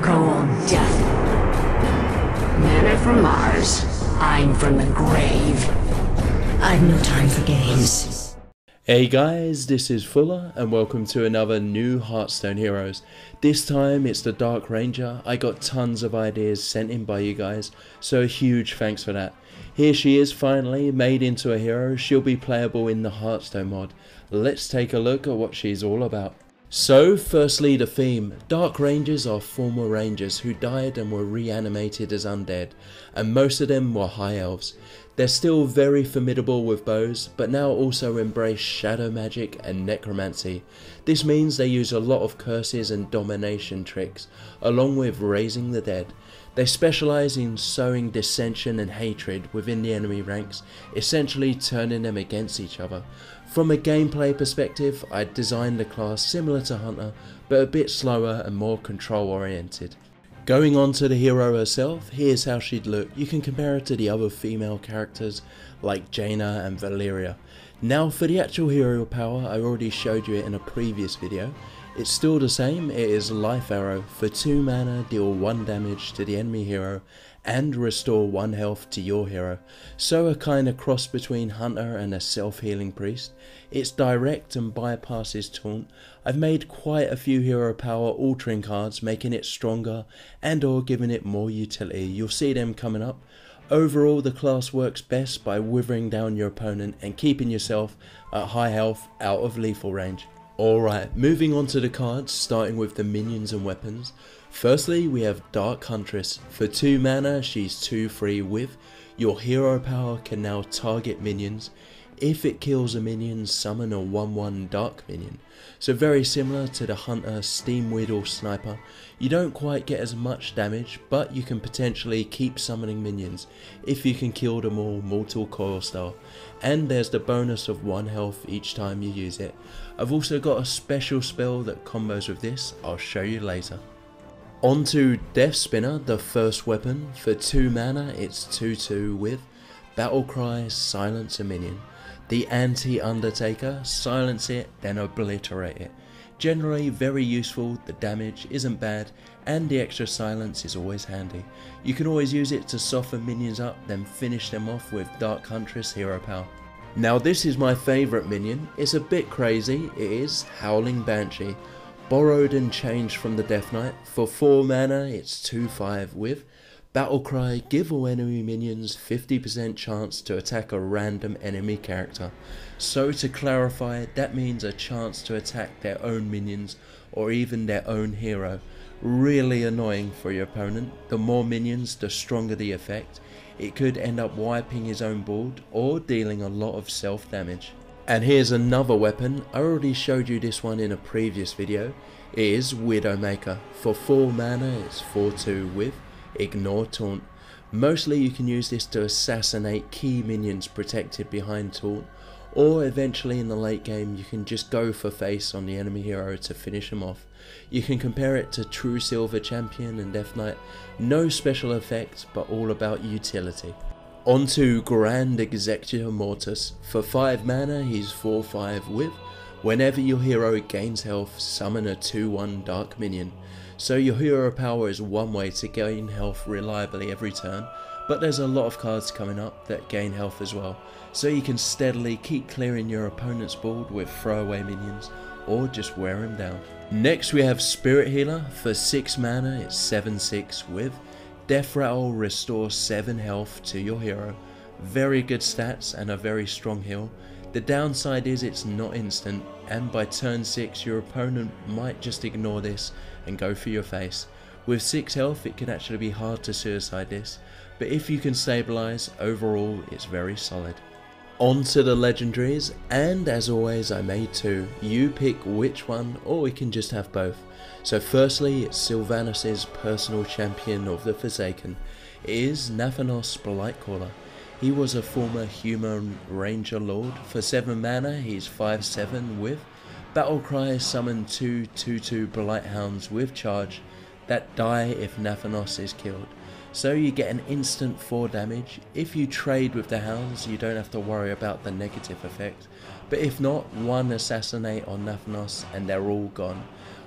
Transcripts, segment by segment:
Cold death. Men are from Mars. I'm from the grave. I've no time for games. Hey guys, this is Fuller and welcome to another new Hearthstone Heroes. This time it's the Dark Ranger. I got tons of ideas sent in by you guys, so a huge thanks for that. Here she is finally, made into a hero. She'll be playable in the Hearthstone mod. Let's take a look at what she's all about. So, firstly the theme. Dark Rangers are former Rangers who died and were reanimated as undead, and most of them were High Elves. They're still very formidable with bows, but now also embrace shadow magic and necromancy. This means they use a lot of curses and domination tricks, along with raising the dead. They specialise in sowing dissension and hatred within the enemy ranks, essentially turning them against each other. From a gameplay perspective, I designed the class similar to Hunter, but a bit slower and more control oriented. Going on to the hero herself, here's how she'd look. You can compare her to the other female characters like Jaina and Valeria. Now for the actual hero power, I already showed you it in a previous video. It's still the same, it is Life Arrow. For 2 mana, deal 1 damage to the enemy hero and restore 1 health to your hero. So a kind of cross between Hunter and a self-healing priest. It's direct and bypasses taunt. I've made quite a few hero power altering cards, making it stronger and or giving it more utility. You'll see them coming up. Overall, the class works best by withering down your opponent and keeping yourself at high health out of lethal range. Alright, moving on to the cards, starting with the minions and weapons. Firstly, we have Dark Huntress. For 2 mana, she's 2/3 with. Your hero power can now target minions. If it kills a minion, summon a 1/1 Dark minion. So very similar to the Hunter Steam Weedle Sniper. You don't quite get as much damage, but you can potentially keep summoning minions if you can kill them all Mortal Coil style. And there's the bonus of 1 health each time you use it. I've also got a special spell that combos with this, I'll show you later. On to Death Spinner, the first weapon. For 2 mana, it's 2/2 with Battle Cry, silence a minion. The anti-Undertaker, silence it, then obliterate it. Generally very useful, the damage isn't bad, and the extra silence is always handy. You can always use it to soften minions up, then finish them off with Dark Huntress hero power. Now this is my favourite minion. It's a bit crazy, it is Howling Banshee. Borrowed and changed from the Death Knight. For 4 mana, it's 2/5 with Battle Cry, give all enemy minions 50% chance to attack a random enemy character. So to clarify, that means a chance to attack their own minions or even their own hero. Really annoying for your opponent. The more minions, the stronger the effect. It could end up wiping his own board or dealing a lot of self damage. And here's another weapon. I already showed you this one in a previous video. It is Widowmaker. For 4 mana, it's 4/2 with Ignore Taunt. Mostly you can use this to assassinate key minions protected behind taunt, or eventually in the late game you can just go for face on the enemy hero to finish him off. You can compare it to True Silver Champion and Death Knight. No special effects, but all about utility. On to Grand Executor Mortis. For 5 mana, he's 4/5 with whenever your hero gains health, summon a 2/1 Dark minion. So your hero power is one way to gain health reliably every turn, but there's a lot of cards coming up that gain health as well, so you can steadily keep clearing your opponent's board with throwaway minions, or just wear him down. Next we have Spirit Healer. For 6 mana, it's 7/6 with Death Rattle, restore 7 health to your hero. Very good stats and a very strong heal. The downside is it's not instant, and by turn 6 your opponent might just ignore this and go for your face. With 6 health it can actually be hard to suicide this, but if you can stabilize, overall it's very solid. On to the legendaries, and as always I made 2. You pick which one, or we can just have both. So firstly, it's Sylvanas' personal champion of the Forsaken. It is Nathanos Blightcaller. He was a former human ranger lord. For 7 mana, he's 5/7 with Battle Cry, summon 2 2/2 Blighthounds with charge that die if Nathanos is killed. So you get an instant 4 damage. If you trade with the hounds, you don't have to worry about the negative effect. But if not, 1 assassinate on Nathanos and they're all gone.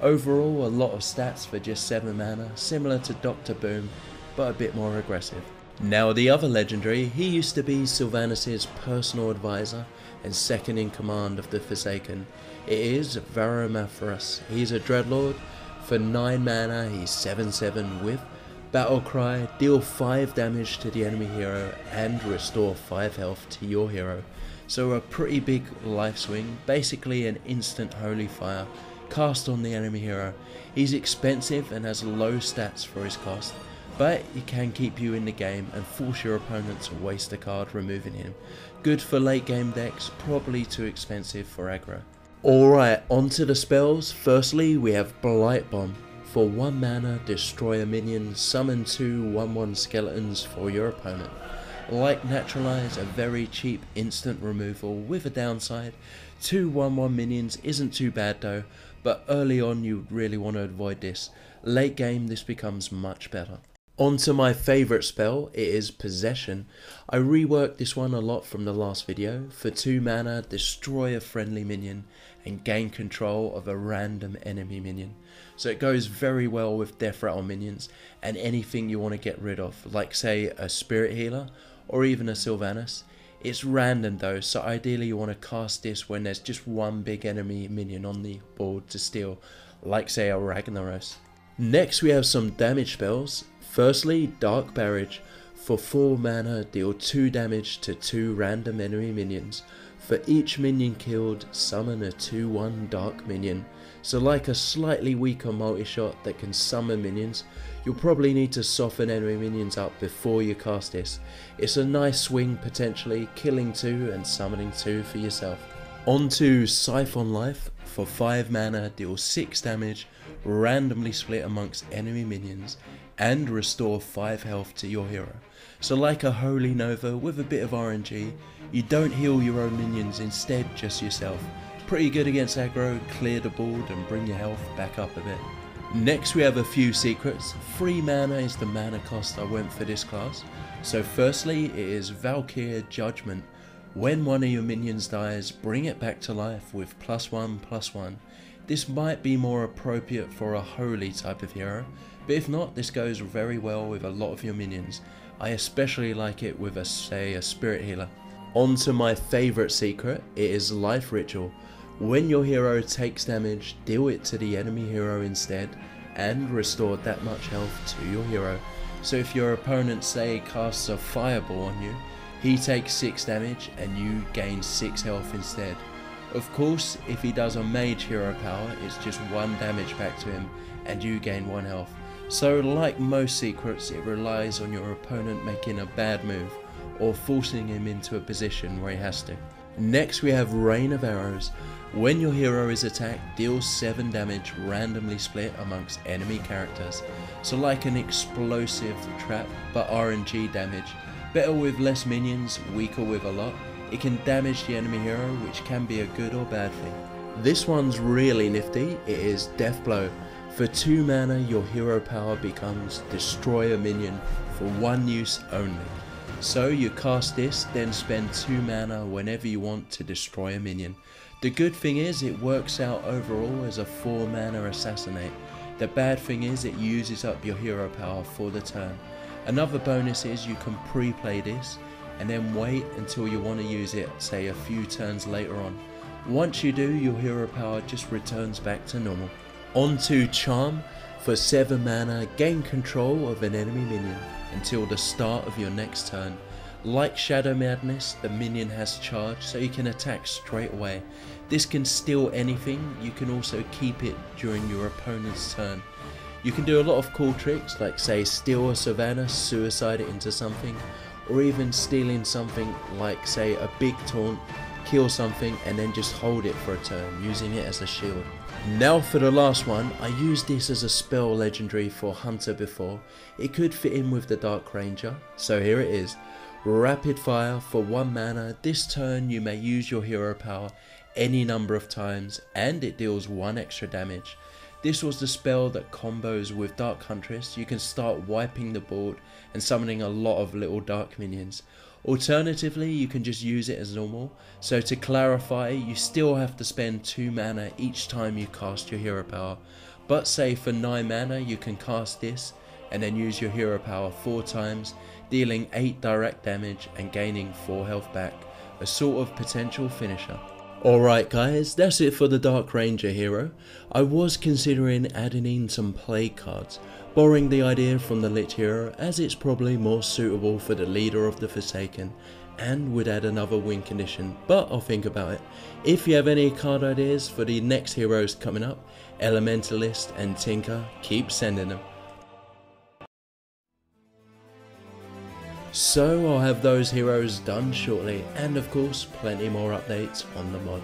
Overall, a lot of stats for just 7 mana, similar to Dr. Boom, but a bit more aggressive. Now the other legendary, he used to be Sylvanas' personal advisor and second in command of the Forsaken. It is Varamathras. He's a Dreadlord. For 9 mana, he's 7/7 with Battle Cry, deal 5 damage to the enemy hero and restore 5 health to your hero. So a pretty big life swing, basically an instant holy fire, cast on the enemy hero. He's expensive and has low stats for his cost, but he can keep you in the game and force your opponent to waste a card removing him. Good for late game decks, probably too expensive for aggro. Alright, on to the spells. Firstly, we have Blight Bomb. For 1 mana, destroy a minion, summon 2 1/1 skeletons for your opponent. Like Naturalize, a very cheap instant removal with a downside. 2 1/1 minions isn't too bad though, but early on you really want to avoid this. Late game this becomes much better. On to my favourite spell, it is Possession. I reworked this one a lot from the last video. For 2 mana, destroy a friendly minion and gain control of a random enemy minion. So it goes very well with death rattle minions and anything you want to get rid of, like say a Spirit Healer or even a Sylvanas. It's random though, so ideally you want to cast this when there's just one big enemy minion on the board to steal, like say a Ragnaros. Next we have some damage spells. Firstly, Dark Barrage. For 4 mana, deal 2 damage to 2 random enemy minions. For each minion killed, summon a 2/1 dark minion. So like a slightly weaker multi-shot that can summon minions, you'll probably need to soften enemy minions up before you cast this. It's a nice swing potentially, killing 2 and summoning 2 for yourself. On to Siphon Life. For 5 mana, deal 6 damage, randomly split amongst enemy minions, and restore 5 health to your hero. So like a Holy Nova with a bit of RNG, you don't heal your own minions, instead just yourself. Pretty good against aggro, clear the board and bring your health back up a bit. Next we have a few secrets. 3 mana is the mana cost I went for this class. So firstly it is Valkyr Judgment. When one of your minions dies, bring it back to life with +1/+1. This might be more appropriate for a holy type of hero, but if not, this goes very well with a lot of your minions. I especially like it with say a Spirit Healer. On to my favourite secret, it is Life Ritual. When your hero takes damage, deal it to the enemy hero instead, and restore that much health to your hero. So if your opponent say casts a fireball on you, he takes 6 damage and you gain 6 health instead. Of course, if he does a mage hero power, it's just 1 damage back to him and you gain 1 health. So like most secrets, it relies on your opponent making a bad move or forcing him into a position where he has to. Next we have Rain of Arrows. When your hero is attacked, deal 7 damage randomly split amongst enemy characters. So like an explosive trap, but RNG damage. Better with less minions, weaker with a lot. It can damage the enemy hero, which can be a good or bad thing. This one's really nifty, it is Death Blow. For 2 mana, your hero power becomes Destroy a Minion for 1 use only. So you cast this, then spend 2 mana whenever you want to destroy a minion. The good thing is it works out overall as a 4 mana Assassinate. The bad thing is it uses up your hero power for the turn. Another bonus is you can pre-play this and then wait until you want to use it, say a few turns later on. Once you do, your hero power just returns back to normal. On to Charm. For 7 mana, gain control of an enemy minion until the start of your next turn. Like Shadow Madness, the minion has charge, so you can attack straight away. This can steal anything. You can also keep it during your opponent's turn. You can do a lot of cool tricks, like say steal a Savannah, suicide it into something, or even stealing something like say a big taunt, kill something and then just hold it for a turn, using it as a shield. Now for the last one, I used this as a spell legendary for Hunter before. It could fit in with the Dark Ranger, so here it is. Rapid Fire. For 1 mana, this turn you may use your hero power any number of times and it deals 1 extra damage. This was the spell that combos with Dark Huntress. You can start wiping the board and summoning a lot of little dark minions. Alternatively, you can just use it as normal. So to clarify, you still have to spend 2 mana each time you cast your hero power, but say for 9 mana you can cast this and then use your hero power 4 times, dealing 8 direct damage and gaining 4 health back, a sort of potential finisher. Alright guys, that's it for the Dark Ranger hero. I was considering adding in some play cards, borrowing the idea from the Lich hero as it's probably more suitable for the leader of the Forsaken and would add another win condition, but I'll think about it. If you have any card ideas for the next heroes coming up, Elementalist and Tinker, keep sending them. So I'll have those heroes done shortly, and of course plenty more updates on the mod,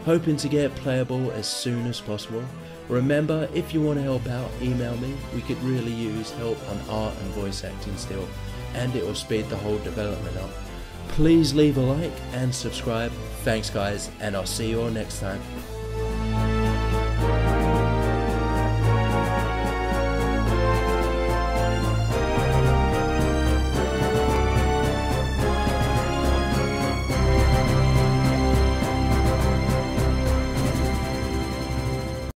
hoping to get playable as soon as possible. Remember, if you want to help out, email me. We could really use help on art and voice acting still, and it will speed the whole development up. Please leave a like and subscribe. Thanks guys, and I'll see you all next time.